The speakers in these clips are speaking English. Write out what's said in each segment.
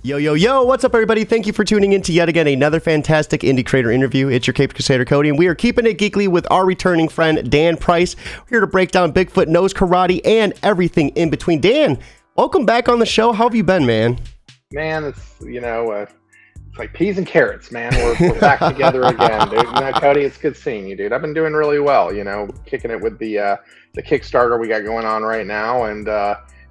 Yo, yo, yo, what's up, everybody? Thank you for tuning in to yet again another fantastic indie creator interview. It's your Cape Crusader Cody, and we are keeping it geekly with our returning friend, Dan Price. We're here to break down Bigfoot, nose karate, and everything in between. Dan, welcome back on the show. How have you been, man? Man, it's, it's like peas and carrots, man. We're back together again, dude. Cody, it's good seeing you, dude. I've been doing really well, kicking it with the Kickstarter we got going on right now, and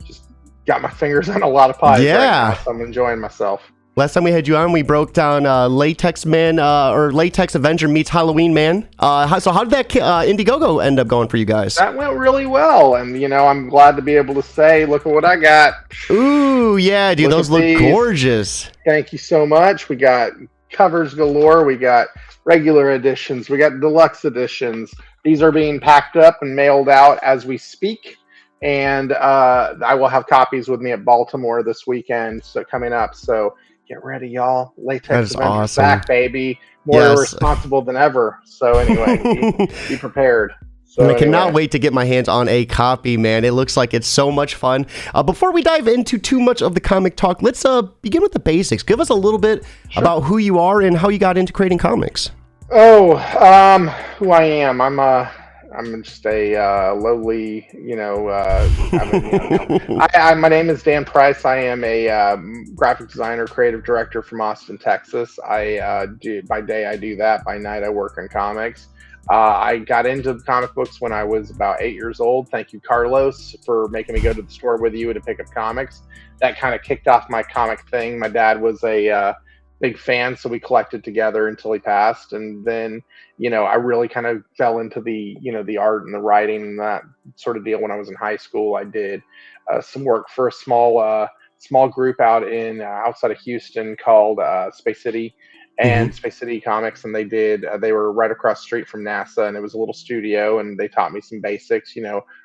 just got my fingers on a lot of pies right now, so I'm enjoying myself. Last time we had you on, we broke down Latex Man, or Latex Avenger meets Halloween Man. So how did that Indiegogo end up going for you guys? That went really well, and I'm glad to be able to say, look at what I got. Ooh, yeah, dude, those look gorgeous. Thank you so much. We got covers galore. We got regular editions. We got deluxe editions. These are being packed up and mailed out as we speak. And I will have copies with me at Baltimore this weekend, so coming up. So get ready, y'all. Latex Avengers awesome. Back, baby. More responsible than ever. So anyway, be prepared. So I cannot wait to get my hands on a copy, man. It looks like it's so much fun. Before we dive into too much of the comic talk, let's begin with the basics. Give us a little bit about who you are and how you got into creating comics. Oh, who I am. I'm just a lowly, my name is Dan Price. I am a graphic designer, creative director from Austin, Texas. I do by day I do that. By night I work on comics. I got into the comic books when I was about 8 years old. Thank you, Carlos, for making me go to the store with you to pick up comics. That kind of kicked off my comic thing. My dad was a big fan, so we collected together until he passed. And then, I really kind of fell into the, the art and the writing and that sort of deal when I was in high school. I did some work for a small group out in outside of Houston called Space City and Space City Comics, and they were right across the street from NASA, and it was a little studio, and they taught me some basics,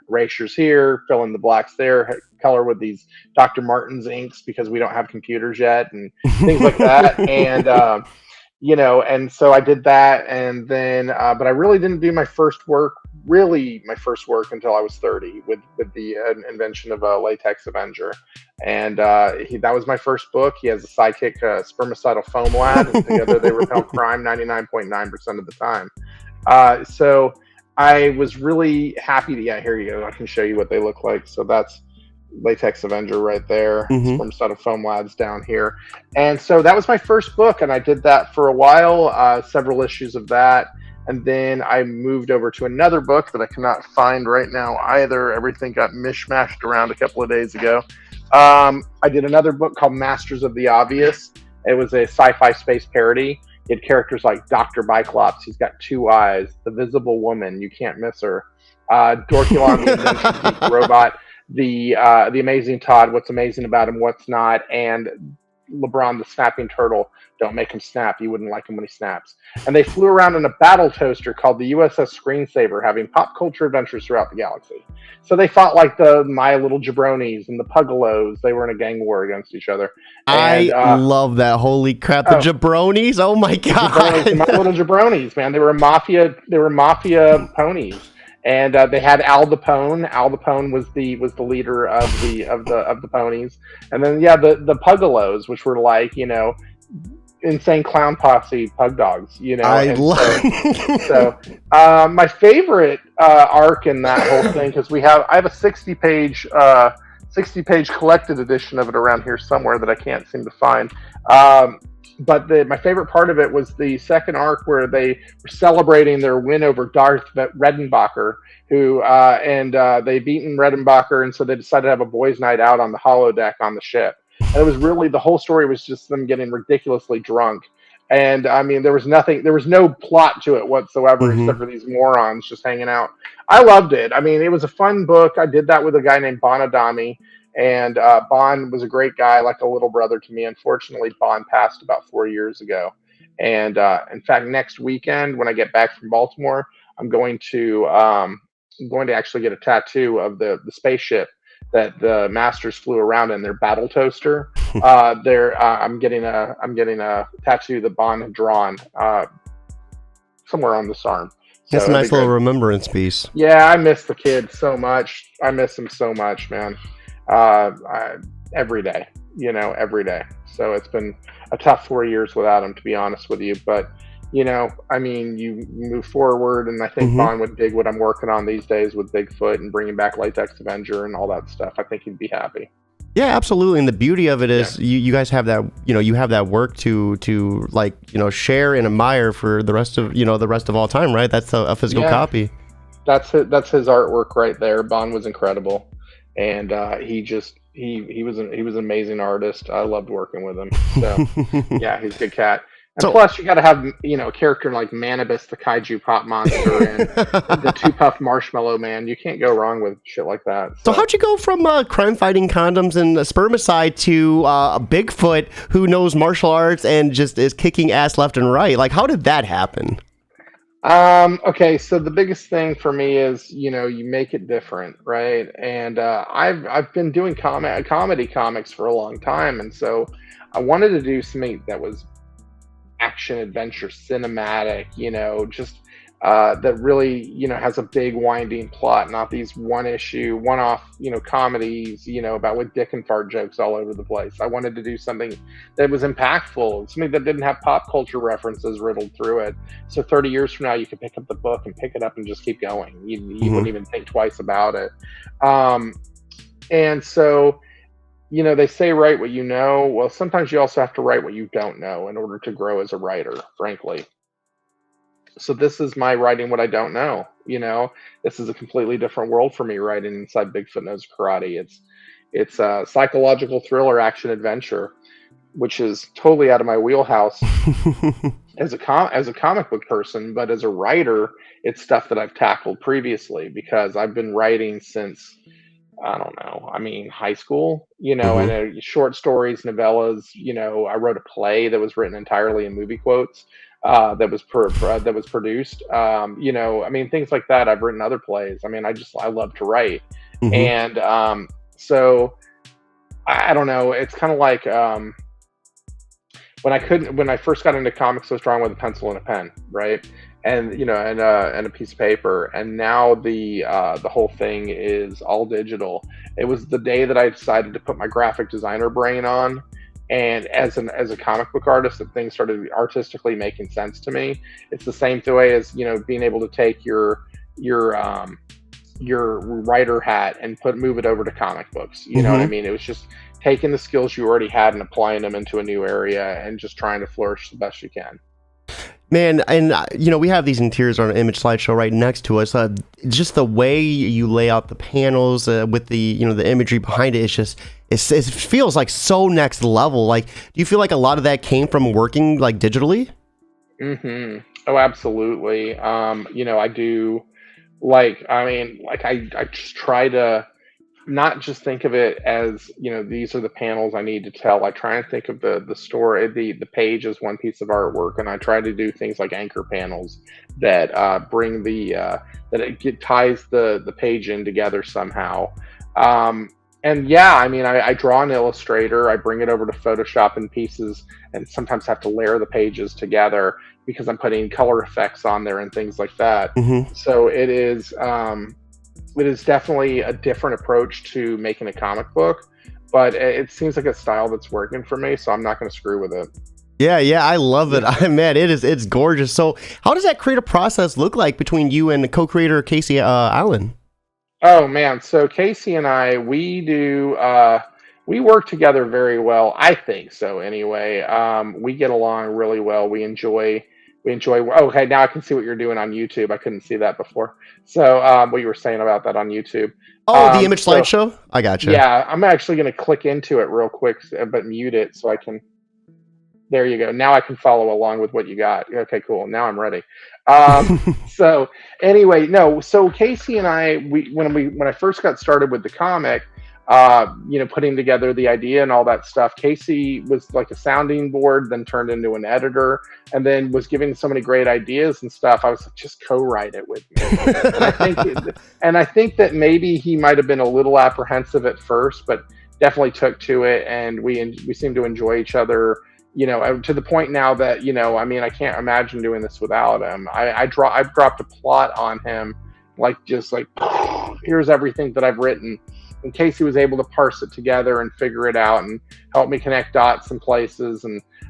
erasures here, fill in the blacks there, color with these Dr. Martin's inks because we don't have computers yet, and things like that. And and so I did that, and then but I really didn't do my first work until I was 30 with the invention of Latex Avenger. And that was my first book. He has a sidekick, spermicidal foam lad, and together they repel crime 99.9% of the time. So I was really happy to, here you go. I can show you what they look like. So that's Latex Avenger right there. Spermicidal foam lads down here. And so that was my first book, and I did that for a while, several issues of that. And then I moved over to another book that I cannot find right now either. Everything got mishmashed around a couple of days ago. I did another book called Masters of the Obvious. It was a sci-fi space parody. It had characters like Dr. Biclops. He's got two eyes. The Visible Woman. You can't miss her. Dorkulon, the Invention Robot. The Amazing Todd. What's amazing about him, what's not. And LeBron the Snapping Turtle. Don't make him snap. You wouldn't like him when he snaps. And they flew around in a battle toaster called the USS Screensaver, having pop culture adventures throughout the galaxy. So they fought like the My Little Jabronis and the Puggalos. They were in a gang war against each other. And, I love that. Holy crap. The Jabronis. Oh my God. My Little Jabronis, man. They were mafia ponies. And they had Al Capone. Al Capone was the leader of the ponies. And then the Puggalos, which were like, insane clown posse pug dogs, I love so my favorite arc in that whole thing, because I have a 60-page collected edition of it around here somewhere that I can't seem to find. But my favorite part of it was the second arc where they were celebrating their win over Darth Redenbacher, who they beaten Redenbacher, and so they decided to have a boys' night out on the holodeck on the ship. And it was really, the whole story was just them getting ridiculously drunk. And I mean, there was no plot to it whatsoever, except for these morons just hanging out. I loved it. I mean, it was a fun book. I did that with a guy named Bon Adami. And Bon was a great guy, like a little brother to me. Unfortunately, Bon passed about 4 years ago. And in fact, next weekend, when I get back from Baltimore, I'm going to actually get a tattoo of the spaceship that the Masters flew around in, their battle toaster. I'm getting a tattoo that Bond had drawn somewhere on this arm. So that's a nice little remembrance piece. Yeah, I miss the kid so much. I miss him so much, man. Every day. every day. So it's been a tough 4 years without him, to be honest with you. But I mean, you move forward, and I think Mm-hmm. Bond would dig what I'm working on these days with Bigfoot and bringing back Latex Avenger and all that stuff. I think he'd be happy. Yeah, absolutely. And the beauty of it Yeah. is you guys have that, you have that work to like, share and admire for the rest of all time, right? That's a physical Yeah. copy. That's his artwork right there. Bond was incredible, and he was an amazing artist. I loved working with him. So yeah, he's a good cat. And So- plus, you got to have a character like Manibus, the kaiju pop monster, and the Two Puff Marshmallow Man. You can't go wrong with shit like that. So how'd you go from crime-fighting condoms and spermicide to a Bigfoot who knows martial arts and just is kicking ass left and right? Like, how did that happen? Okay, so the biggest thing for me is, you make it different, right? And I've been doing comedy comics for a long time, and so I wanted to do something that was action adventure cinematic, just that really, has a big winding plot, not these one-off, comedies, about with dick and fart jokes all over the place. I wanted to do something that was impactful, something that didn't have pop culture references riddled through it. So 30 years from now, you could pick up the book and pick it up and just keep going. You wouldn't even think twice about it. And so, they say write what you know. Well, sometimes you also have to write what you don't know in order to grow as a writer, frankly. So this is my writing what I don't know. This is a completely different world for me writing inside Bigfoot Knows Karate. It's a psychological thriller action adventure, which is totally out of my wheelhouse as a comic book person, but as a writer, it's stuff that I've tackled previously because I've been writing since, I don't know, high school, and short stories, novellas, I wrote a play that was written entirely in movie quotes, that was produced, things like that. I've written other plays. I love to write. And so I don't know, it's kind of like when I first got into comics, I was drawing with a pencil and a pen, right? And and a piece of paper, and now the whole thing is all digital. It was the day that I decided to put my graphic designer brain on, and as a comic book artist, that things started artistically making sense to me. It's the same way as being able to take your writer hat and move it over to comic books. You know what I mean? It was just taking the skills you already had and applying them into a new area and just trying to flourish the best you can. Man, and we have these interiors on our image slideshow right next to us. Just the way you lay out the panels with the the imagery behind it, it feels like so next level. Like, do you feel like a lot of that came from working like digitally? Oh, absolutely. I do. I just try to not just think of it as these are the panels I need to tell. I try and think of the story, the page as one piece of artwork, and I try to do things like anchor panels that bring ties the page in together somehow. And yeah, I draw in Illustrator, I bring it over to Photoshop in pieces, and sometimes have to layer the pages together because I'm putting color effects on there and things like that. So it is definitely a different approach to making a comic book, but it seems like a style that's working for me, so I'm not going to screw with it. Yeah, I love it. Man, it's gorgeous. So how does that creative process look like between you and the co-creator Casey Allen? Oh man, so Casey and I, we work together very well. I think so anyway. We get along really well. We enjoy. Okay, now I can see what you're doing on YouTube. I couldn't see that before. So what you were saying about that on YouTube. Oh, the image slideshow? I gotcha. Yeah, I'm actually going to click into it real quick, but mute it so I can. There you go. Now I can follow along with what you got. Okay, cool. Now I'm ready. So anyway, no. So Casey and I, when I first got started with the comic, putting together the idea and all that stuff, Casey was like a sounding board, then turned into an editor, and then was giving so many great ideas and stuff. I was like, just co-write it with me. and I think that maybe he might have been a little apprehensive at first, but definitely took to it, and we seem to enjoy each other. To the point now that I can't imagine doing this without him. I've dropped a plot on him, like here's everything that I've written, and Casey was able to parse it together and figure it out and help me connect dots in places.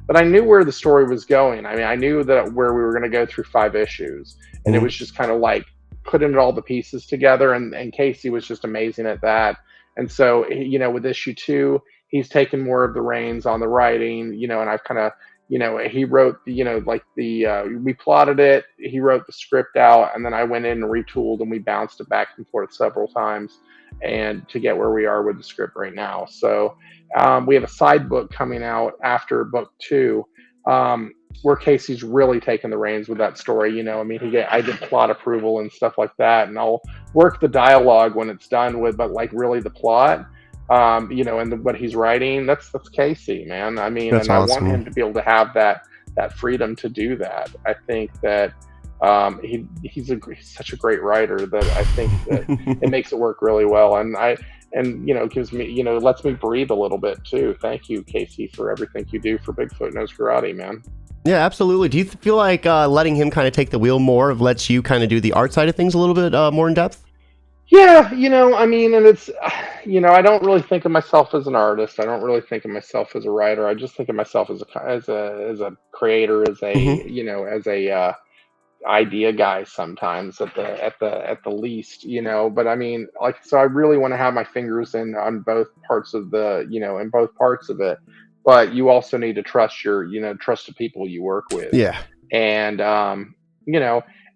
But I knew where the story was going. I mean, I knew that where we were going to go through 5 issues, and it was just kind of like putting all the pieces together. And Casey was just amazing at that. And so, with issue 2, he's taken more of the reins on the writing, and I've kind of, he wrote we plotted it, he wrote the script out, and then I went in and retooled, and we bounced it back and forth several times and to get where we are with the script right now. So we have a side book coming out after book 2, where Casey's really taking the reins with that story. I did plot approval and stuff like that, and I'll work the dialogue when it's done with, but like really the plot, and what he's writing, that's Casey, man. I mean, that's and awesome. I want him to be able to have that freedom to do that. I think that he's such a great writer that I think that it makes it work really well, and gives me, lets me breathe a little bit too. Thank you, Casey, for everything you do for Bigfoot Knows Karate, man. Yeah, absolutely. Do you feel like letting him kind of take the wheel more lets you kind of do the art side of things a little bit more in depth? Yeah, I mean, and it's, I don't really think of myself as an artist. I don't really think of myself as a writer. I just think of myself as a creator, as a idea guy sometimes at the least. But I mean, like, so I really want to have my fingers on both parts of in both parts of it. But you also need to trust trust the people you work with. Yeah. And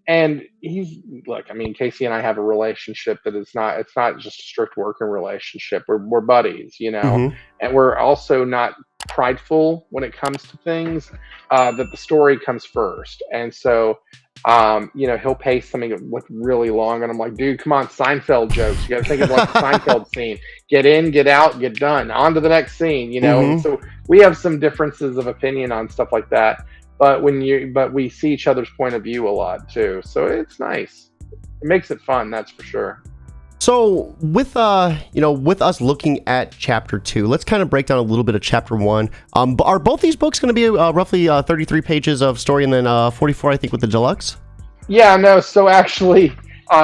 and Casey and I have a relationship that it's not just a strict working relationship. We're buddies, and we're also not prideful when it comes to things, that the story comes first. And so, he'll pace something with really long, and I'm like, dude, come on, Seinfeld jokes. You got to think of like the Seinfeld scene: get in, get out, get done, on to the next scene. So we have some differences of opinion on stuff like that. But we see each other's point of view a lot too, so it's nice. It makes it fun, that's for sure. So with us looking at chapter 2, let's kind of break down a little bit of chapter 1. Are both these books going to be roughly 33 pages of story and then 44, I think, with the deluxe? Yeah, no. So actually,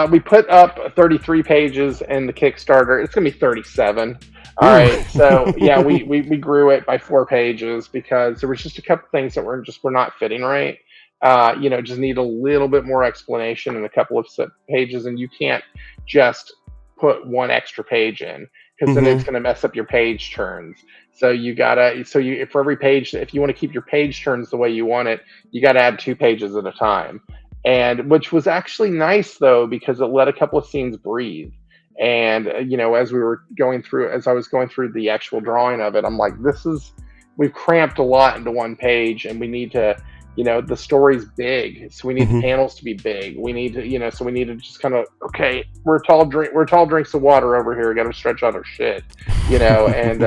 we put up 33 pages in the Kickstarter. It's going to be 37. All right, so yeah, we grew it by 4 pages because there was just a couple things that were not fitting right. Just need a little bit more explanation in a couple of pages, and you can't just put 1 extra page in because then it's going to mess up your page turns. So for every page, if you want to keep your page turns the way you want it, you got to add 2 pages at a time, and which was actually nice though because it let a couple of scenes breathe. And as I was going through the actual drawing of it, I'm like, we've cramped a lot into 1 page, and we need to, the story's big, so we need the panels to be big. We need to, so we need to just kind of, okay, we're tall drinks of water over here. We got to stretch out our shit, and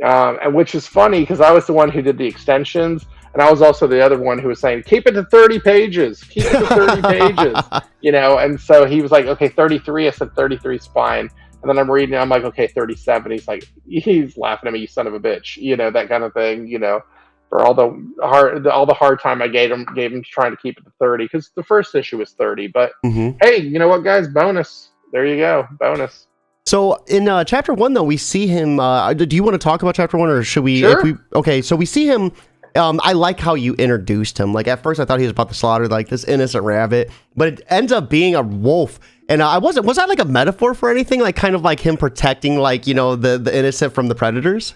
and which is funny because I was the one who did the extensions. And I was also the other one who was saying, keep it to 30 pages. Keep it to 30 pages. And so he was like, okay, 33. I said, 33 is fine. And then I'm reading, I'm like, okay, 37. He's laughing at me, you son of a bitch. That kind of thing, for all the hard time I gave him trying to keep it to 30. Because the first issue was 30. But hey, you know what, guys? Bonus. There you go. Bonus. So in chapter 1, though, we see him. Do you want to talk about chapter 1 or should we? Sure. Okay, so we see him. I like how you introduced him. Like at first I thought he was about to slaughter like this innocent rabbit, but it ends up being a wolf. And was that like a metaphor for anything? Like kind of like him protecting like, the innocent from the predators?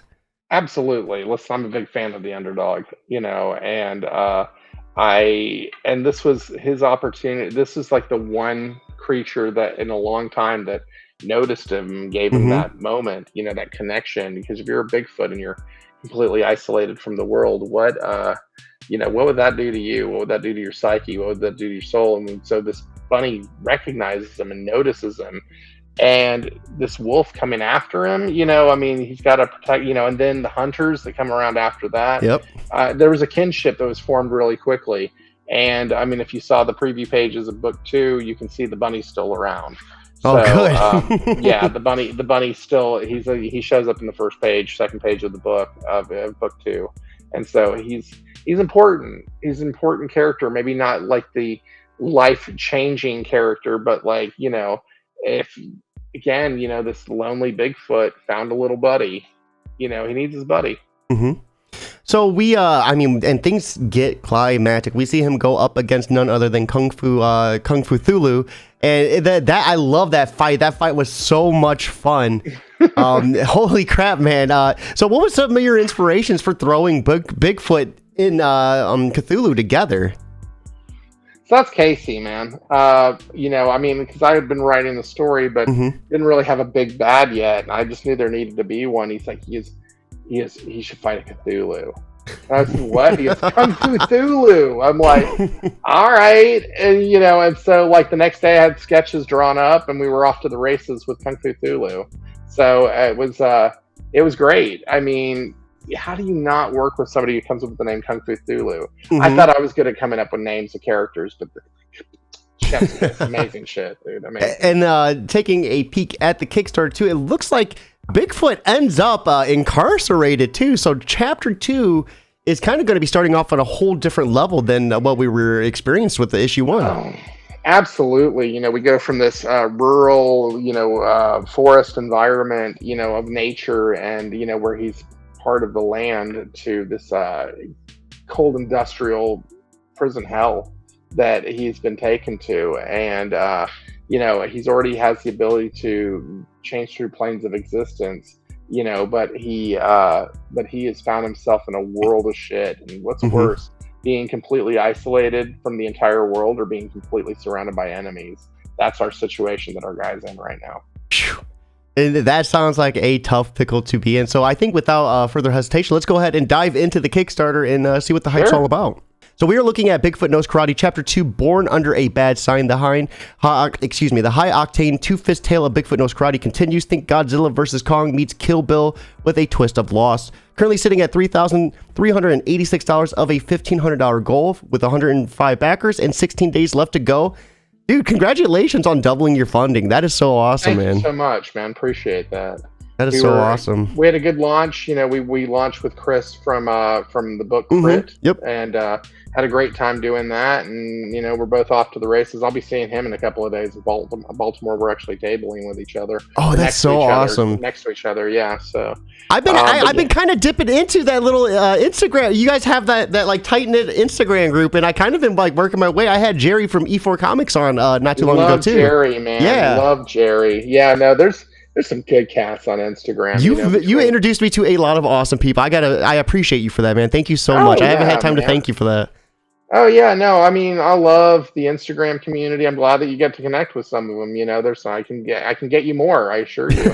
Absolutely. Listen, I'm a big fan of the underdog, and this was his opportunity. This is like the one creature that in a long time that noticed him and gave him that moment, that connection. Because if you're a Bigfoot and you're completely isolated from the world, what would that do to you? What would that do to your psyche? What would that do to your soul? And so this bunny recognizes him and notices him, and this wolf coming after him, he's got to protect, and then the hunters that come around after that. Yep. There was a kinship that was formed really quickly. And if you saw the preview pages of book 2, you can see the bunny's still around. Oh, so, good. Yeah, the bunny still, he shows up in the second page of the book of book 2, and so he's important. He's an important character. Maybe not like the life changing character, but like if again, this lonely Bigfoot found a little buddy. He needs his buddy. Mm-hmm. So I mean, and things get climactic. We see him go up against none other than Kung Fu Thulu, and that I love that fight. That fight was so much fun. Holy crap, man! So what was some of your inspirations for throwing Bigfoot in Cthulhu together? So that's Casey, man. I mean, because I had been writing the story, but didn't really have a big bad yet. And I just knew there needed to be one. He's like, he should fight a Cthulhu. And I said, what? He goes, Kung Fu Thulu. I'm like, all right. And, and so like the next day I had sketches drawn up and we were off to the races with Kung Fu Thulu. So it was great. I mean, how do you not work with somebody who comes up with the name Kung Fu Thulu? I thought I was good at coming up with names of characters, but chef's amazing shit, dude. Amazing. And taking a peek at the Kickstarter too, it looks like Bigfoot ends up incarcerated too. So chapter 2 is kind of going to be starting off on a whole different level than what we were experienced with the issue 1. Oh, absolutely. We go from this rural, forest environment, of nature and, where he's part of the land to this cold industrial prison hell that he's been taken to. And, he's already has the ability to change through planes of existence, but he has found himself in a world of shit. And what's worse, being completely isolated from the entire world or being completely surrounded by enemies. That's our situation that our guy's in right now. And that sounds like a tough pickle to be in. So I think without further hesitation, let's go ahead and dive into the Kickstarter and see what the hype's all about. So we are looking at Bigfoot Knows Karate, Chapter 2, Born Under a Bad Sign. The high octane two-fist tale of Bigfoot Knows Karate continues. Think Godzilla vs. Kong meets Kill Bill with a twist of loss. Currently sitting at $3,386 of a $1,500 goal with 105 backers and 16 days left to go. Dude, congratulations on doubling your funding. That is so awesome, man. Thank you so much, man. Appreciate that. That is so awesome. We had a good launch. We launched with Chris from the book Crit. Yep. And had a great time doing that. And, we're both off to the races. I'll be seeing him in a couple of days in Baltimore. We're actually tabling with each other. Oh, that's so awesome. Next to each other, yeah. So I've been kind of dipping into that little Instagram. You guys have that like tight-knit Instagram group, and I kind of been like working my way. I had Jerry from E4 Comics on not too long ago too. Jerry, man. Yeah. Love Jerry. Yeah, no, there's some good cats on Instagram. You introduced me to a lot of awesome people. I appreciate you for that, man. Thank you so much. I haven't had time to thank you for that. Oh yeah, no, I mean, I love the Instagram community. I'm glad that you get to connect with some of them. There's I can get you more, I assure you.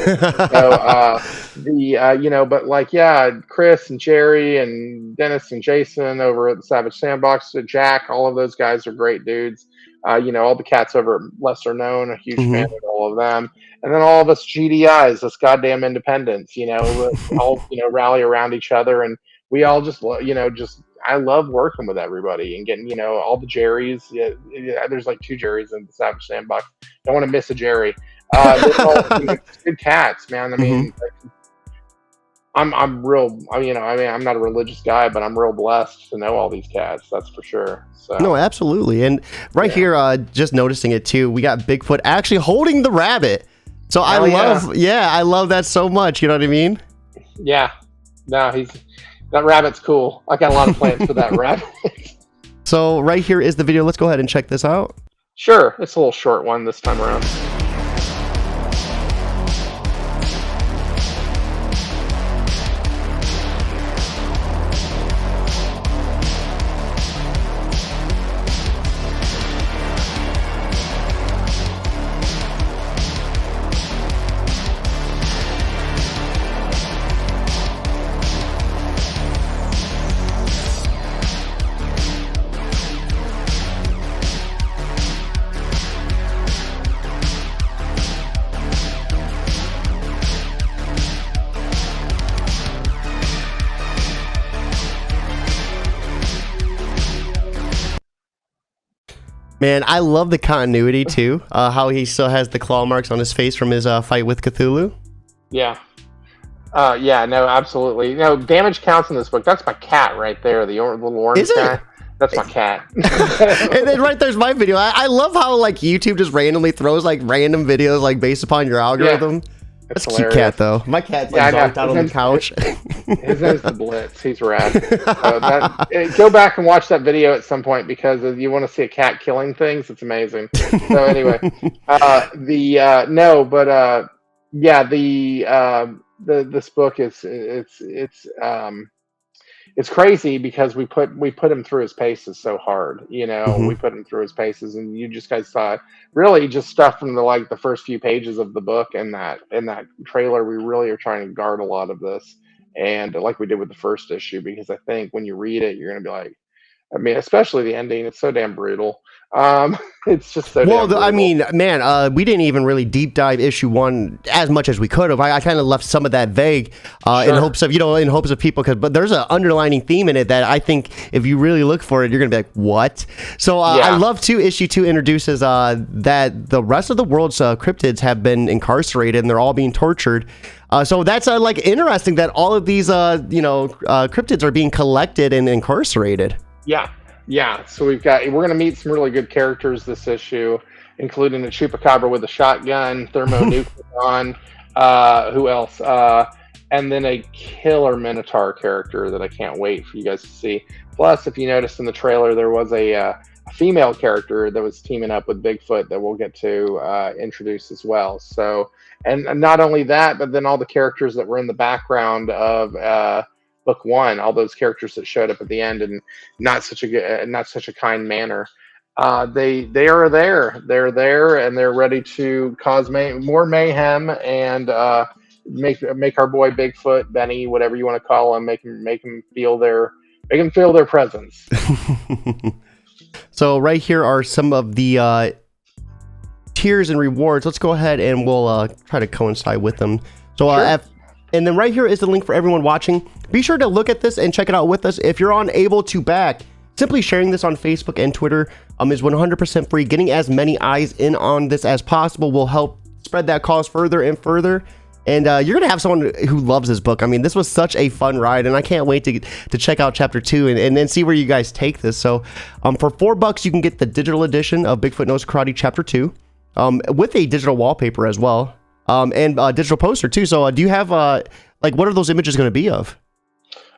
But like, yeah, Chris and Jerry and Dennis and Jason over at the Savage Sandbox, Jack, all of those guys are great dudes. All the cats over at Lesser Known, a huge fan of all of them. And then all of us GDIs, us goddamn independents, all, rally around each other. And we all just, I love working with everybody and getting, all the Jerrys. Yeah, there's like 2 Jerrys in the Savage Sandbox. Don't want to miss a Jerry. They're all, good cats, man. I mean, I'm real, I'm not a religious guy, but I'm real blessed to know all these cats. That's for sure. So. No, absolutely. And here, just noticing it too, we got Bigfoot actually holding the rabbit. So I love that so much. You know what I mean? Yeah. No, that rabbit's cool. I got a lot of plans for that rabbit. So right here is the video. Let's go ahead and check this out. Sure. It's a little short one this time around. Man, I love the continuity too. How he still has the claw marks on his face from his fight with Cthulhu. Yeah. No, absolutely. Damage counts in this book. That's my cat right there, the little orange guy. That's my cat. And then right there's my video. I love how like YouTube just randomly throws like random videos like based upon your algorithm. Yeah, that's a cute cat though. My cat's like zonked out on the couch. His name's the Blitz. He's rad. Go back and watch that video at some point because if you want to see a cat killing things, it's amazing. So anyway, this book is it's crazy because we put him through his paces so hard. We put him through his paces, and you just guys saw really just stuff from the first few pages of the book and that trailer. We really are trying to guard a lot of this, and like we did with the first issue, because I think when you read it, you're gonna be like, I mean, especially the ending, it's so damn brutal. It's just so damn brutal. I mean, man, we didn't even really deep dive issue 1 as much as we could have. I kind of left some of that vague in hopes of people, but there's an underlining theme in it that I think if you really look for it, you're gonna be like, what? So I love issue 2 introduces that the rest of the world's cryptids have been incarcerated and they're all being tortured. So that's like interesting that all of these cryptids are being collected and incarcerated. Yeah. So we're gonna meet some really good characters this issue, including a chupacabra with a shotgun, thermonucleon, who else? And then a killer minotaur character that I can't wait for you guys to see. Plus, if you noticed in the trailer, there was a female character that was teaming up with Bigfoot that we'll get to introduce as well. So, and not only that, but then all the characters that were in the background of book 1, all those characters that showed up at the end in not such a kind manner, they are there. They're there, and they're ready to cause more mayhem and make our boy Bigfoot, Benny, whatever you want to call him, make him feel their presence. So right here are some of the tiers and rewards. Let's go ahead and we'll try to coincide with them. So sure. And then right here is the link for everyone watching. Be sure to look at this and check it out with us. If you're unable to back, simply sharing this on Facebook and Twitter is 100% free. Getting as many eyes in on this as possible will help spread that cause further and further. And you're going to have someone who loves this book. I mean, this was such a fun ride, and I can't wait to check out chapter 2 and then see where you guys take this. So for $4, you can get the digital edition of Bigfoot Knows Karate chapter 2 with a digital wallpaper as well. And digital poster too. So do you have what are those images going to be of?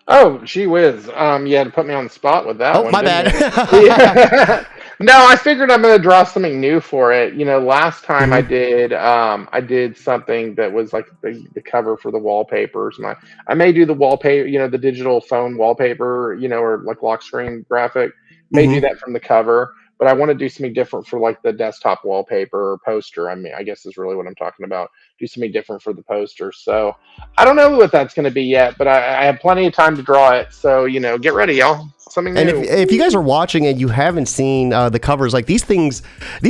Oh, gee whiz. You had to put me on the spot with that one. My bad. No, I figured I'm going to draw something new for it. Last time I did something that was like the cover for the wallpapers. I may do the wallpaper, the digital phone wallpaper, or like lock screen graphic. May do that from the cover. But I want to do something different for like the desktop wallpaper or poster. I mean, I guess is really what I'm talking about. Do something different for the poster. So I don't know what that's going to be yet, but I have plenty of time to draw it. So, get ready, y'all. Something new. And if you guys are watching and you haven't seen the covers, like these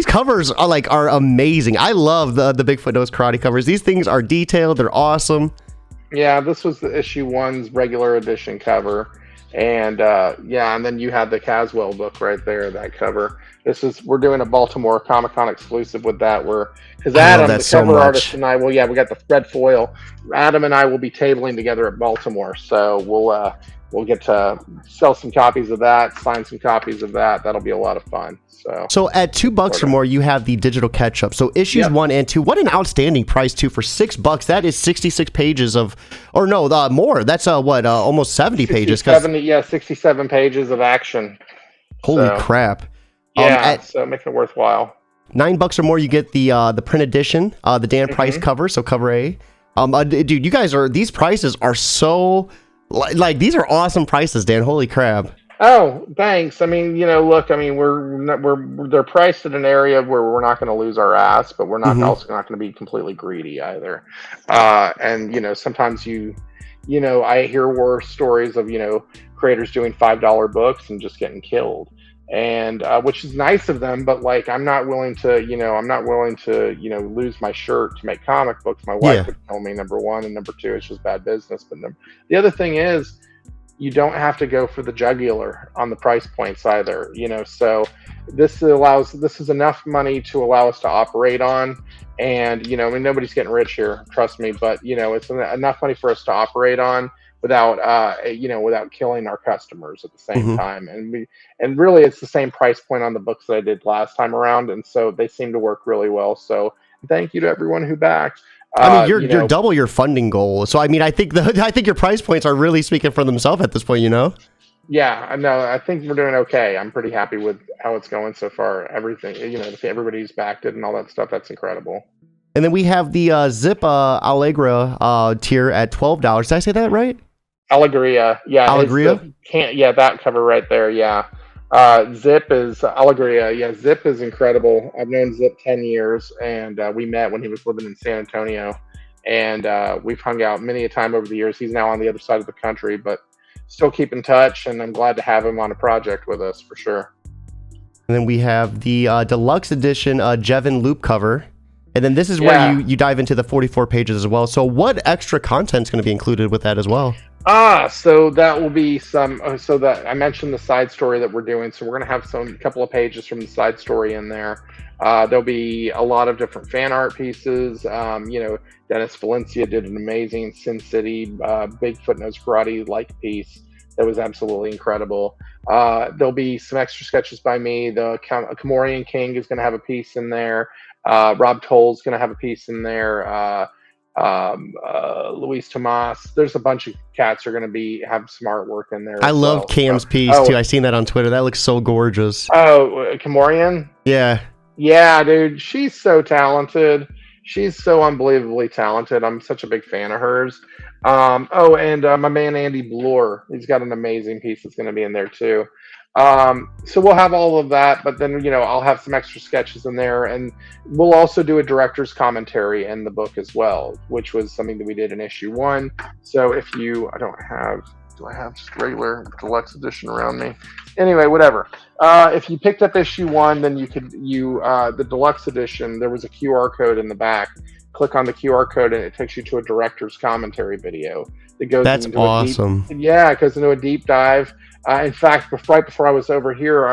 covers are amazing. I love the Bigfoot Knows Karate covers. These things are detailed. They're awesome. Yeah, this was the issue 1's regular edition cover. And and then you had the Caswell book right there, that cover. We're doing a Baltimore Comic-Con exclusive with that, because Adam, the cover artist, and I, we got the red foil. Adam and I will be tabling together at Baltimore, so we'll get to sell some copies of that, sign some copies of that. That'll be a lot of fun. So at $2 or more, you have the digital catch-up. So issues 1 and 2, what an outstanding price too for $6. That is 66 pages of, or no, more. That's almost 70 pages. 67 pages of action. Holy crap! Yeah, so making it worthwhile. $9 or more, you get the print edition, the Dan Price cover. So cover A. Dude, you guys these prices are so like these are awesome prices, Dan. Holy crap! Oh, thanks. I mean, look, I mean, they're priced in an area where we're not going to lose our ass, but we're not also not going to be completely greedy either. And sometimes I hear war stories of creators doing $5 books and just getting killed, and which is nice of them, but like I'm not willing to lose my shirt to make comic books. My wife would kill me, number one, and number two, it's just bad business. But the other thing is, you don't have to go for the jugular on the price points either, so this is enough money to allow us to operate on. And, I mean, nobody's getting rich here, trust me, but it's enough money for us to operate on without without killing our customers at the same time. And really, it's the same price point on the books that I did last time around, and so they seem to work really well. So thank you to everyone who backed. I mean, you're double your funding goal. So I mean, I think your price points are really speaking for themselves at this point. Yeah, I know. I think we're doing okay. I'm pretty happy with how it's going so far. Everything, everybody's backed it and all that stuff. That's incredible. And then we have the Zip Allegra tier at $12. Did I say that right? Allegria, yeah. Allegria? That cover right there, yeah. Zip is Allegria, yeah. Zip is incredible. I've known Zip 10 years, and we met when he was living in San Antonio, and we've hung out many a time over the years. He's now on the other side of the country, but still keep in touch, and I'm glad to have him on a project with us for sure. And then we have the deluxe edition Jevin loop cover. And then this is where you dive into the 44 pages as well. So what extra content is going to be included with that as well? So that will be some. So that I mentioned the side story that we're doing. So we're going to have a couple of pages from the side story in there. There'll be a lot of different fan art pieces. Dennis Valencia did an amazing Sin City Bigfoot Knows Karate like piece that was absolutely incredible. There'll be some extra sketches by me. The Comorian King is going to have a piece in there. Rob Toll's going to have a piece in there. Luis Tomas. There's a bunch of cats are going to have some artwork in there. I love Cam's piece too. I seen that on Twitter. That looks so gorgeous. Oh, Comorian? Yeah, dude. She's so talented. She's so unbelievably talented. I'm such a big fan of hers. And my man Andy Bloor, he's got an amazing piece that's going to be in there too. So we'll have all of that, but then I'll have some extra sketches in there, and we'll also do a director's commentary in the book as well, which was something that we did in issue 1. So if do I have just regular deluxe edition around me? Anyway, whatever. If you picked up issue 1, then the deluxe edition, there was a QR code in the back. Click on the QR code and it takes you to a director's commentary video that goes. That's awesome. It goes into a deep dive. In fact, right before I was over here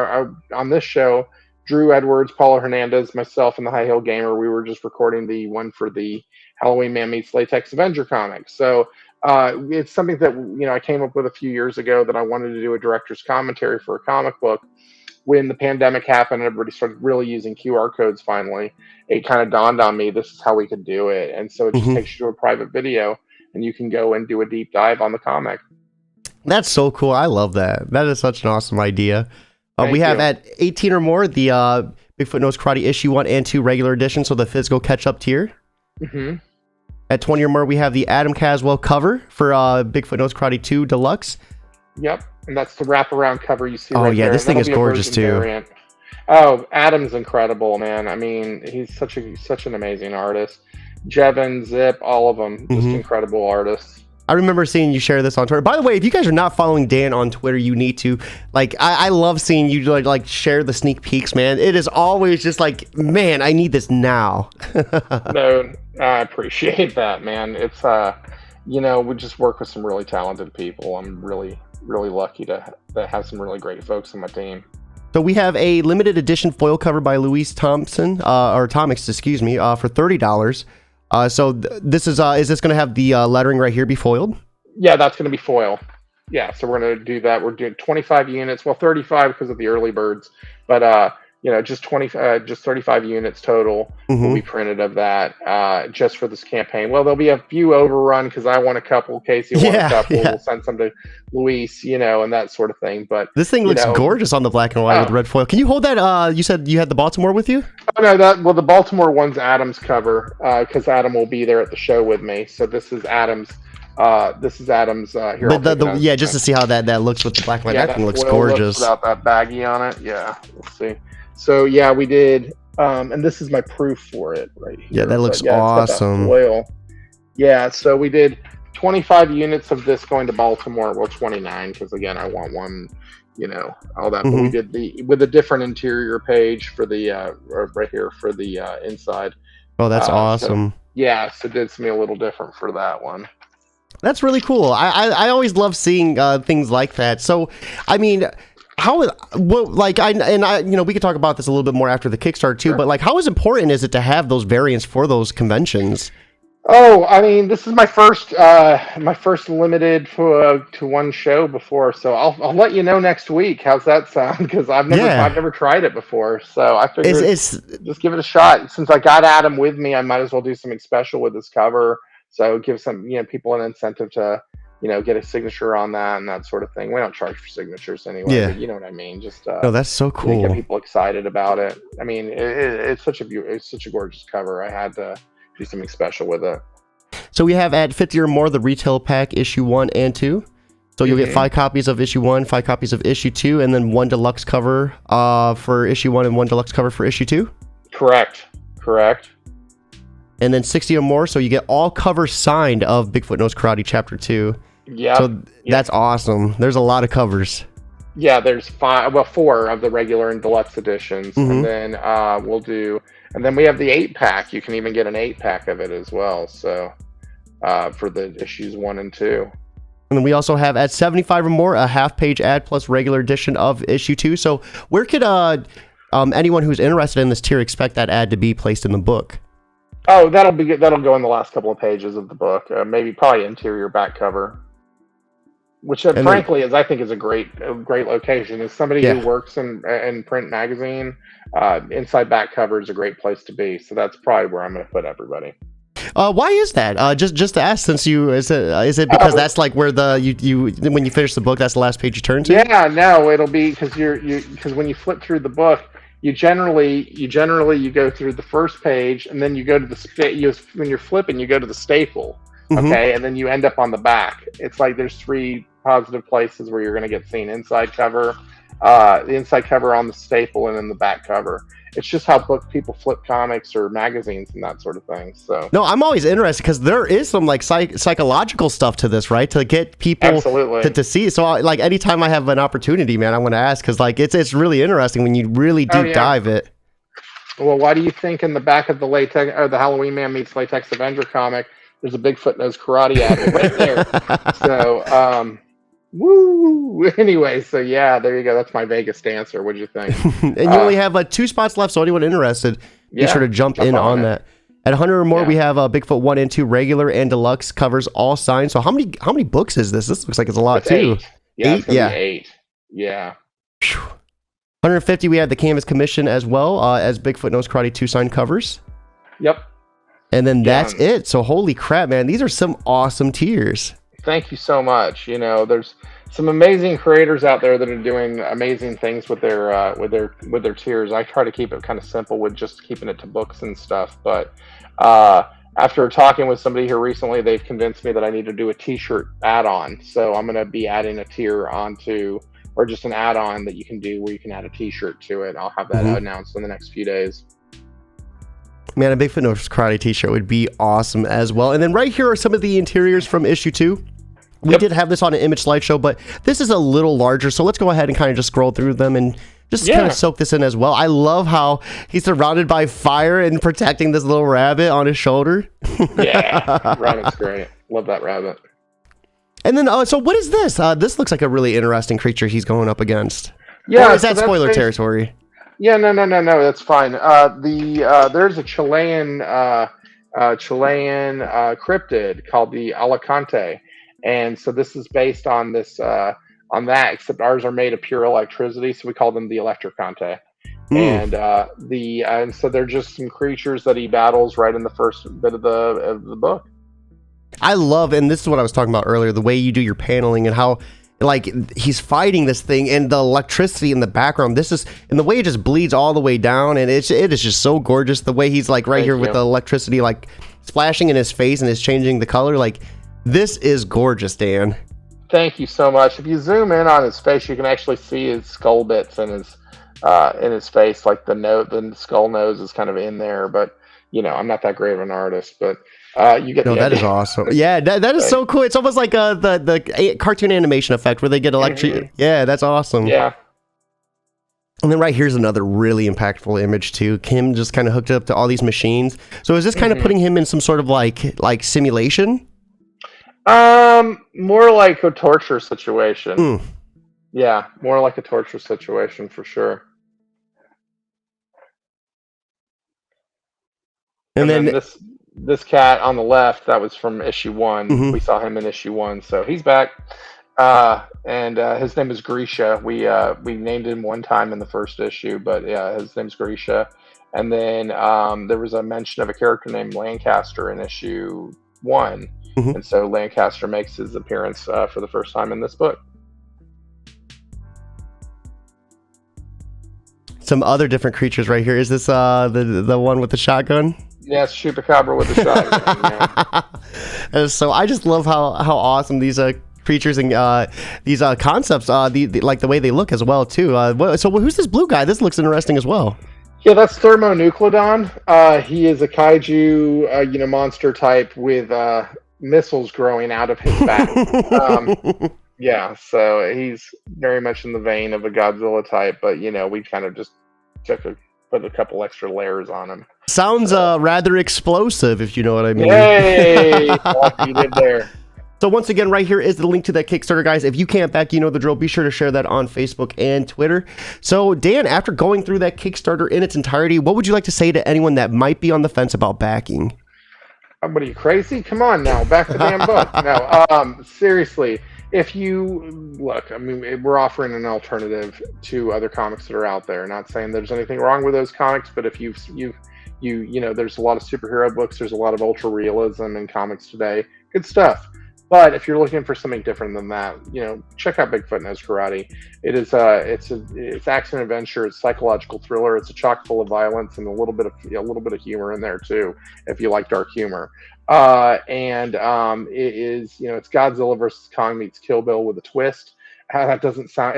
on this show, Drew Edwards, Paulo Hernandez, myself, and the High Heel Gamer, we were just recording the one for the Halloween Man Meets Latex Avenger comic. So it's something that I came up with a few years ago that I wanted to do a director's commentary for a comic book. When the pandemic happened and everybody started really using QR codes finally, it kind of dawned on me, this is how we could do it. And so it just takes you to a private video and you can go and do a deep dive on the comic. That's so cool. I love that. That is such an awesome idea. We have at 18 or more, the Bigfoot Knows Karate issue 1 and 2 regular edition, so the physical catch-up tier. At 20 or more, we have the Adam Caswell cover for Bigfoot Knows Karate 2 Deluxe. Yep, and that's the wraparound cover you see right there. This thing is gorgeous too. Variant. Oh, Adam's incredible, man. I mean, he's such an amazing artist. Jevin, Zip, all of them, just incredible artists. I remember seeing you share this on Twitter. By the way, if you guys are not following Dan on Twitter, you need to. I love seeing you like share the sneak peeks, man. It is always just like, man, I need this now. No, I appreciate that, man. It's we just work with some really talented people. I'm really lucky to have some really great folks on my team. So we have a limited edition foil cover by Louise Thompson, or Thomics, excuse me, for $30. So this is this going to have the lettering right here be foiled? Yeah, that's going to be foil. Yeah, so we're going to do that. We're doing 25 units, well, 35 because of the early birds, but just 35 units total will be printed of that just for this campaign. Well, there'll be a few overrun because I want a couple, Casey wants a couple. We'll send some to Luis, and that sort of thing. But this thing looks gorgeous on the black and white with red foil. Can you hold that? You said you had the Baltimore with you? Oh, no, the Baltimore one's Adam's cover because Adam will be there at the show with me. So this is Adam's. Here, but just to see how that looks with the black and white. That thing looks gorgeous. Without that baggy on it, yeah. Let's see. So yeah, we did, and this is my proof for it right here. Yeah, that looks awesome. Yeah, so we did 25 units of this going to Baltimore. Well, 29 because again, I want one, all that. But we did with a different interior page for the right here for the inside. Oh, that's awesome. So did something a little different for that one. That's really cool. I always love seeing things like that. So, I mean. We could talk about this a little bit more after the Kickstarter too, but how important is it to have those variants for those conventions? Oh, I mean, this is my first limited to one show before, so I'll let you know next week. How's that sound? Because Yeah. I've never tried it before, so I figured It's just give it a shot. Since I got Adam with me, I might as well do something special with this cover. So give some people an incentive to get a signature on that and that sort of thing. We don't charge for signatures anyway, yeah. but you know what I mean. Just No, that's so get cool. people excited about it. I mean, it's such a gorgeous cover. I had to do something special with it. So we have at 50 or more the retail pack issue 1 and 2. So you'll get 5 copies of issue 1, 5 copies of issue 2, and then 1 deluxe cover for issue 1 and 1 deluxe cover for issue 2. Correct. And then 60 or more, so you get all covers signed of Bigfoot Knows Karate Chapter 2. Yeah. So that's awesome. There's a lot of covers. Yeah, there's 4 of the regular and deluxe editions, and then and then we have the 8-pack. You can even get an 8-pack of it as well. So for the issues 1 and 2. And then we also have at 75 or more a half-page ad plus regular edition of issue 2. So where could anyone who's interested in this tier expect that ad to be placed in the book? Oh, that'll go in the last couple of pages of the book. Maybe probably interior back cover. Which frankly I think is a great location. As somebody who works in print magazine, inside back cover is a great place to be. So that's probably where I'm going to put everybody. Why is that? Just to ask, since is it because that's like where you when you finish the book, that's the last page you turn to? Yeah, no, it'll be because when you flip through the book, you generally go through the first page and then you go to when you're flipping, you go to the staple. Okay, and then you end up on the back. It's like there's 3 positive places where you're going to get seen: inside cover, the inside cover on the staple, and then the back cover. It's just how people flip comics or magazines and that sort of thing. So no, I'm always interested because there is some like psychological stuff to this, right? To get people to see. So like anytime I have an opportunity, man, I want to ask because like it's really interesting when you really deep dive it. Well, why do you think in the back of the latex or the Halloween Man Meets Latex Avenger comic, there's a Bigfoot Knows Karate ad right there? So, woo! Anyway, so yeah, there you go. That's my Vegas answer. What do you think? And you only have 2 spots left, so anyone interested, be sure to jump in on that. At 100 or more, we have Bigfoot 1 and 2 regular and deluxe covers all signed. So how many books is this? This looks like it's a lot too. 8. Yeah, 8? Yeah. 8. Yeah. 150, we have the Canvas Commission as well as Bigfoot Knows Karate 2 signed covers. Yep. And then that's it. So holy crap, man, these are some awesome tiers. Thank you so much. There's some amazing creators out there that are doing amazing things with their tiers. I try to keep it kind of simple with just keeping it to books and stuff. But after talking with somebody here recently, they've convinced me that I need to do a T-shirt add-on. So I'm going to be adding a tier onto, or just an add-on that you can do where you can add a T-shirt to it. I'll have that announced in the next few days. Man, a Bigfoot Knows Karate t-shirt would be awesome as well. And then right here are some of the interiors from issue 2. We did have this on an image slideshow, but this is a little larger. So let's go ahead and kind of just scroll through them and just kind of soak this in as well. I love how he's surrounded by fire and protecting this little rabbit on his shoulder. Yeah, rabbit's great. Love that rabbit. And then, so what is this? This looks like a really interesting creature he's going up against. Yeah, or is that spoiler territory? Yeah, no, that's fine. There's a Chilean cryptid called the Alicante, and so this is based on on that. Except ours are made of pure electricity, so we call them the Electricante. And so they're just some creatures that he battles right in the first bit of the book. I love, and this is what I was talking about earlier, the way you do your paneling and how like he's fighting this thing and the electricity in the background. This is, and the way it just bleeds all the way down, and it is just so gorgeous. The way he's like right here with the electricity like splashing in his face and it's changing the color. Like this is gorgeous, Dan. Thank you so much. If you zoom in on his face, you can actually see his skull bits in his face. Like the skull nose is kind of in there, but I'm not that great of an artist, but you get that is awesome. Yeah, that is so cool. It's almost like the cartoon animation effect where they get electric. Yeah, that's awesome. Yeah. And then right here's another really impactful image too. Kim just kind of hooked up to all these machines. So is this kind of putting him in some sort of like simulation? More like a torture situation. Yeah, more like a torture situation for sure. this cat on the left, that was from issue 1. Mhm. We saw him in issue 1, so he's back. And his name is Grisha. We named him one time in the first issue, but yeah, his name's Grisha. And then there was a mention of a character named Lancaster in issue 1, Mhm. and so Lancaster makes his appearance for the first time in this book. Some other different creatures right here. Is this the one with the shotgun? Yes, Chupacabra with a shotgun. Yeah. So I just love how awesome these creatures and these concepts, like the way they look as well too. So who's this blue guy? This looks interesting as well. Yeah, that's Thermonucleodon. He is a kaiju, monster type with missiles growing out of his back. Yeah, so he's very much in the vein of a Godzilla type, but we kind of just put a couple extra layers on him. Sounds rather explosive, if you know what I mean. Yay! You did there. So once again, right here is the link to that Kickstarter, guys. If you can't back, you know the drill. Be sure to share that on Facebook and Twitter. So Dan, after going through that Kickstarter in its entirety, what would you like to say to anyone that might be on the fence about backing? What are you, crazy? Come on now, back the damn book. No, seriously. If you look, I mean, we're offering an alternative to other comics that are out there. Not saying there's anything wrong with those comics, but if you there's a lot of superhero books, there's a lot of ultra realism in comics today. Good stuff. But if you're looking for something different than that, check out Bigfoot Knows Karate. It is it's action adventure, it's psychological thriller, it's a chock full of violence and a little bit of humor in there too, if you like dark humor. It is it's Godzilla versus Kong meets Kill Bill with a twist. If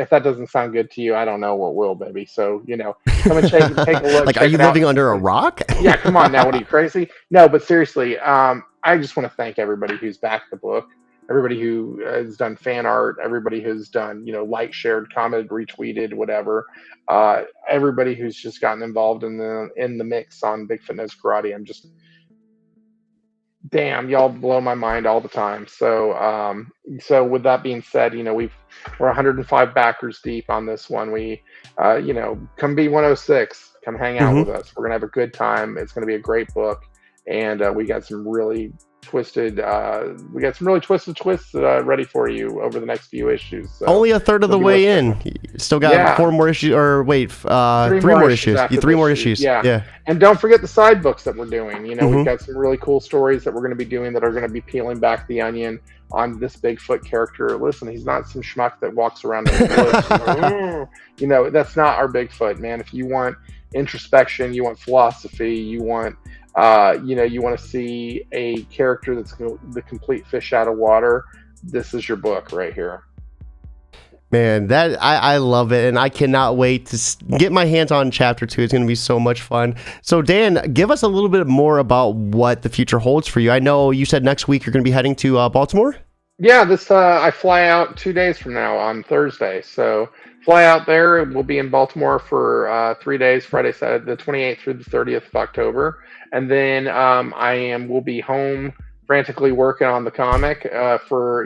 that doesn't sound good to you, I don't know what will, baby. So come and take a look. Like, are you living under a rock? Yeah, come on now. What are you, crazy? No, but seriously, I just want to thank everybody who's backed the book. Everybody who has done fan art, everybody who's done, liked, shared, commented, retweeted, whatever. Everybody who's just gotten involved in the mix on Bigfoot Knows Karate. I'm just, damn, y'all blow my mind all the time. So, with that being said, we're 105 backers deep on this one. We, come be 106, come hang out with us. We're gonna have a good time. It's gonna be a great book, and we got some really twisted twists ready for you over the next few issues. So only a third of the way in. You still got 4 more issues, or wait, 3 more issues. 3 more issues. Yeah. And don't forget the side books that we're doing. We've got some really cool stories that we're going to be doing that are going to be peeling back the onion on this Bigfoot character. Listen, he's not some schmuck that walks around in the woods. That's not our Bigfoot, man. If you want introspection, you want philosophy, you want you want to see a character that's the complete fish out of water, this is your book right here. Man, that I love it, and I cannot wait to get my hands on chapter 2. It's going to be so much fun. So Dan, give us a little bit more about what the future holds for you. I know you said next week you're going to be heading to Baltimore. Yeah, I fly out 2 days from now on Thursday. So fly out there. We'll be in Baltimore for 3 days, Friday, Saturday, the 28th through the 30th of October. And then we'll be home frantically working on the comic for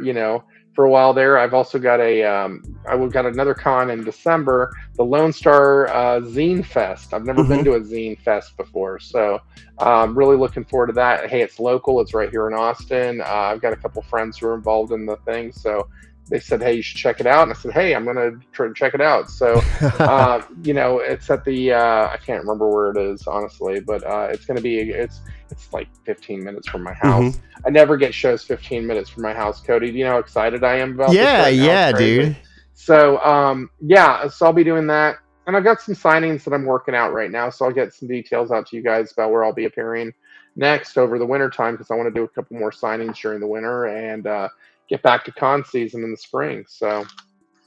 a while there. I've also got I've got another con in December, the Lone Star Zine Fest. I've never been to a Zine Fest before, so I'm really looking forward to that. Hey, it's local. It's right here in Austin. I've got a couple friends who are involved in the thing, so they said, hey, you should check it out. And I said, hey, I'm going to try to check it out. So, it's at the, I can't remember where it is, honestly, but it's going to be, it's like 15 minutes from my house. I never get shows 15 minutes from my house, Cody. Do you know how excited I am about this right now? Yeah, dude. So, so I'll be doing that. And I've got some signings that I'm working out right now. So I'll get some details out to you guys about where I'll be appearing next over the winter time, because I want to do a couple more signings during the winter and get back to con season in the spring. So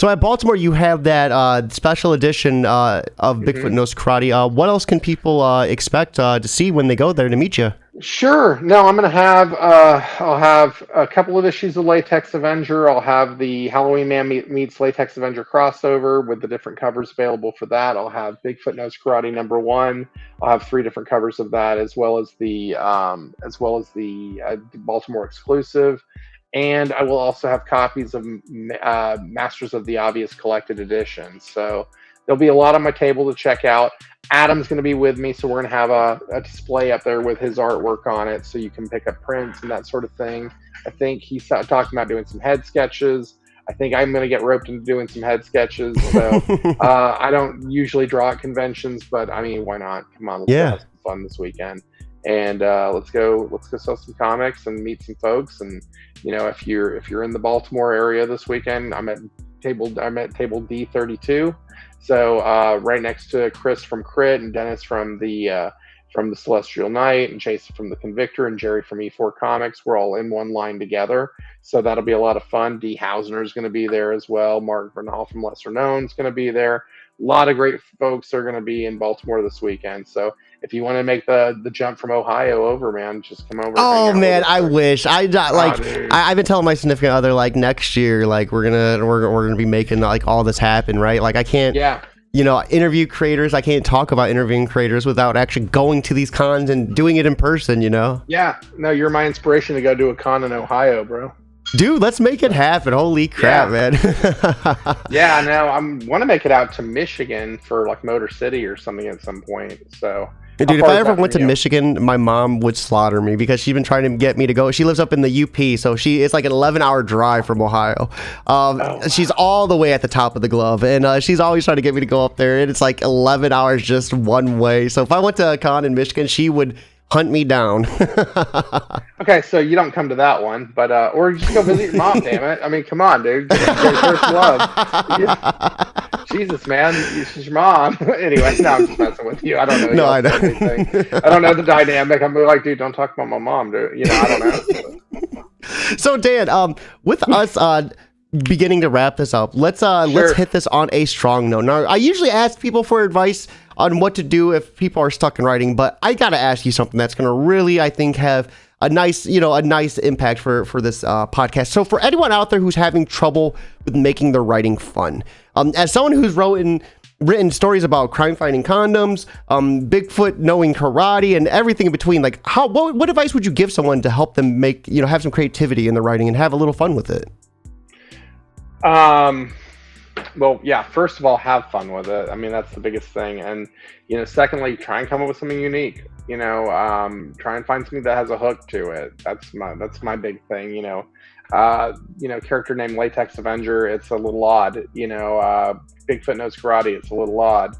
at Baltimore, you have that special edition of Bigfoot Knows Karate. What else can people expect to see when they go there to meet you? Sure. No, I'm going to have, I'll have a couple of issues of Latex Avenger. I'll have the Halloween Man meets Latex Avenger crossover with the different covers available for that. I'll have Bigfoot Knows Karate #1. I'll have 3 different covers of that, as well as the Baltimore exclusive. And I will also have copies of Masters of the Obvious collected edition. So there'll be a lot on my table to check out. Adam's going to be with me, so we're going to have a display up there with his artwork on it, so you can pick up prints and that sort of thing. I think he's talking about doing some head sketches. I think I'm going to get roped into doing some head sketches. So I don't usually draw at conventions, but I mean, why not? Come on, let's go have some fun this weekend, and let's go sell some comics and meet some folks. And if you're in the Baltimore area this weekend, I'm at table D32. So right next to Chris from Crit and Dennis from the Celestial Knight and Jason from the Convictor and Jerry from E4 Comics, we're all in one line together. So that'll be a lot of fun. Dee Hausner is going to be there as well. Mark Bernal from Lesser Known is going to be there. A lot of great folks are going to be in Baltimore this weekend. So if you want to make the jump from Ohio over, man, just come over. Oh man, I wish. I've been telling my significant other, like, next year, like, we're gonna be making, like, all this happen, right? Like, I can't interview creators. I can't talk about interviewing creators without actually going to these cons and doing it in person, Yeah, no, you're my inspiration to go do a con in Ohio, bro. Dude, let's make it happen. Holy crap, man. Yeah, no, I want to make it out to Michigan for, like, Motor City or something at some point. So dude, if I ever went to Michigan, my mom would slaughter me because she's been trying to get me to go. She lives up in the UP, so it's like an 11-hour drive from Ohio. She's all the way at the top of the glove, and she's always trying to get me to go up there, and it's like 11 hours just one way. So if I went to a con in Michigan, she would hunt me down. Okay, so you don't come to that one, but or just go visit your mom. Damn it! I mean, come on, dude. Your first love. Jesus, man, she's your mom. Anyway, no, I'm just messing with you. I don't know. No, I know. I don't know the dynamic. I'm like, dude, don't talk about my mom, dude. I don't know. So Dan, with us beginning to wrap this up, let's hit this on a strong note. Now, I usually ask people for advice on what to do if people are stuck in writing, but I gotta ask you something that's gonna really, I think, have a nice impact for this podcast. So for anyone out there who's having trouble with making their writing fun, as someone who's written stories about crime fighting condoms, Bigfoot knowing karate, and everything in between, like, what advice would you give someone to help them make, have some creativity in the writing and have a little fun with it? Well, yeah, first of all, have fun with it. I mean, that's the biggest thing. And, secondly, try and come up with something unique. Try and find something that has a hook to it. That's my big thing. Character named Latex Avenger, it's a little odd. Bigfoot knows karate, it's a little odd.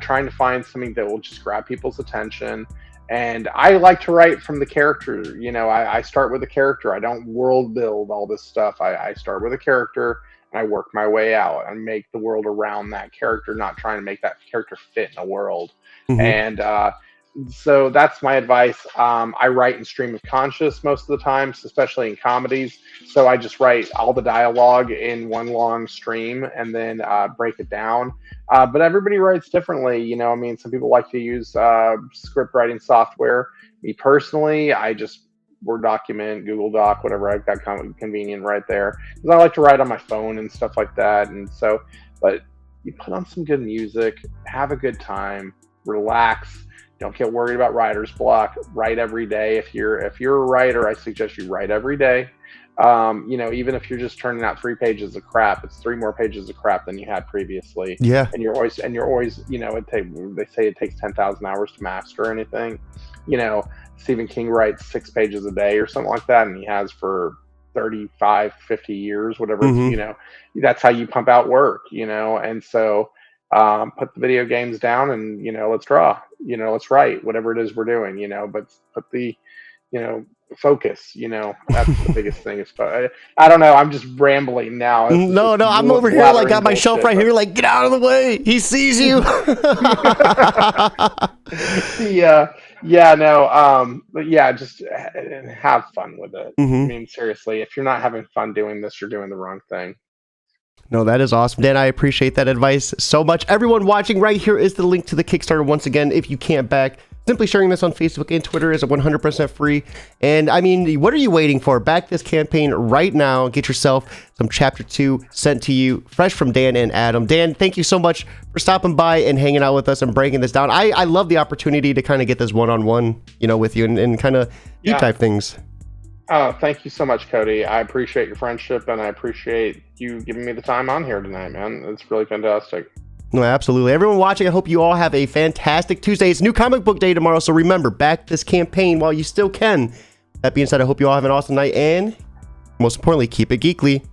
Trying to find something that will just grab people's attention. And I like to write from the character. I start with a character. I don't world build all this stuff. I start with a character and I work my way out and make the world around that character, not trying to make that character fit in a world. Mm-hmm. And so that's my advice. I write in stream of conscious most of the time, especially in comedies. So I just write all the dialogue in one long stream and then break it down. But everybody writes differently. Some people like to use script writing software. Me personally, I just Word document, Google Doc, whatever. I've got convenient right there because I like to write on my phone and stuff like that. And so, but you put on some good music, have a good time, relax. Don't get worried about writer's block. Write every day. If you're a writer, I suggest you write every day. Even if you're just turning out 3 pages of crap, it's 3 more pages of crap than you had previously. Yeah. And you're always, they say it takes 10,000 hours to master anything. Stephen King writes 6 pages a day or something like that, and he has for 35, 50 years, whatever. Mm-hmm. That's how you pump out work. And so put the video games down and let's draw. Let's write whatever it is we're doing. But put the focus. That's the biggest thing. I don't know. I'm just rambling now. No, I'm over here like got my shelf right here. Like, get out of the way. He sees you. But yeah, just have fun with it. Mm-hmm. I mean, seriously, if you're not having fun doing this, you're doing the wrong thing. No, that is awesome, Dan. I appreciate that advice so much. Everyone watching, right here is the link to the Kickstarter. Once again, if you can't back, simply sharing this on Facebook and Twitter is 100% free. And I mean, what are you waiting for? Back this campaign right now. Get yourself some Chapter 2 sent to you, fresh from Dan and Adam. Dan, thank you so much for stopping by and hanging out with us and breaking this down. I love the opportunity to kind of get this one-on-one, with you and kind of deep dive things. Oh, thank you so much, Cody. I appreciate your friendship and I appreciate you giving me the time on here tonight, man. It's really fantastic. No, absolutely. Everyone watching, I hope you all have a fantastic Tuesday. It's new comic book day tomorrow, so remember, back this campaign while you still can. That being said, I hope you all have an awesome night, and most importantly, keep it geekly.